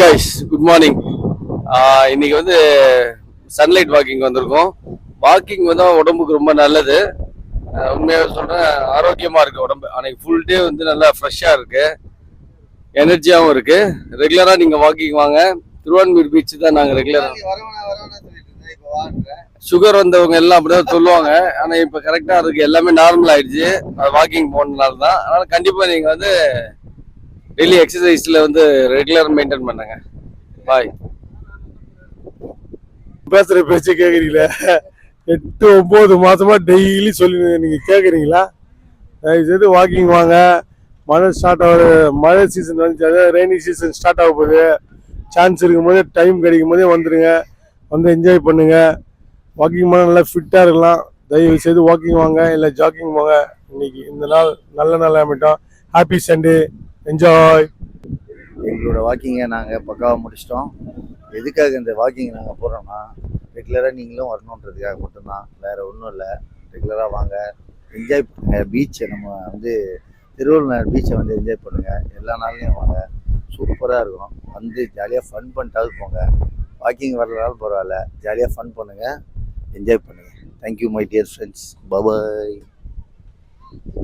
Guys good morning. இன்னைக்கு வந்து sunlight walking வந்திருக்கோம். வாக்கிங் வந்து உடம்புக்கு ரொம்ப நல்லது. உண்மையாக சொல்றேன், ஆரோக்கியமா இருக்கு உடம்பு. அன்னைக்கு ஃபுல் டே வந்து நல்லா ஃப்ரெஷ்ஷா இருக்கு, எனர்ஜியாகவும் இருக்கு. ரெகுலரா நீங்க வாக்கிங் வாங்க. திருவான்மீர் பீச் தான் நாங்க ரெகுலரா. சுகர் வந்தவங்க எல்லாம் அப்படிதான் சொல்லுவாங்க. ஆனா இப்ப கரெக்டா இருக்கு, எல்லாமே நார்மல் ஆயிடுச்சு. வாக்கிங் போனதுனால தான். அதனால கண்டிப்பா நீங்க வந்து டெய்லி எக்ஸசைஸ்ல வந்து ரெகுலர் மெயின்டைன் பண்ணுங்க. பாய். பேசுற பேச்சு கேக்குறீங்களா? 8-9 மாசமா டெய்லி சொல்லி நீங்க கேக்குறீங்களா? தயவுசெய்து வாக்கிங் வாங்க. மழை ஸ்டார்ட் ஆகுது, மழை சீசன் வந்து ரெய்னி சீசன் ஸ்டார்ட் ஆக போகுது. சான்ஸ் இருக்கும் போதே, டைம் கிடைக்கும் போதே வந்துடுங்க, வந்து என்ஜாய் பண்ணுங்க. வாக்கிங் பண்ணால் நல்லா ஃபிட்டாக இருக்கலாம். தயவு செய்து வாக்கிங் வாங்க, இல்லை ஜாக்கிங் போங்க. இன்னைக்கு இந்த நாள் நல்ல நாள் அமைட்டோம். Happy Sunday, enjoy. எங்களோட வாக்கிங்கை நாங்கள் பக்காவாக முடிச்சிட்டோம். எதுக்காக இந்த வாக்கிங் நாங்கள் போகிறோம்னா, ரெகுலராக நீங்களும் வரணுன்றதுக்காக மட்டும்தான், வேறு ஒன்றும் இல்லை. ரெகுலராக வாங்க, என்ஜாய் பண்ணுங்கள். பீச்சை நம்ம வந்து திருவள்ளுவர் பீச்சை வந்து என்ஜாய் பண்ணுங்கள். எல்லா நாள்லையும் வாங்க, சூப்பராக இருக்கும். வந்து ஜாலியாக ஃபன் பண்ணிட்டாவது போங்க. வாக்கிங் வரலாலும் பரவாயில்ல, ஜாலியாக ஃபன் பண்ணுங்கள், என்ஜாய் பண்ணுங்கள். Thank you my dear friends. Bye.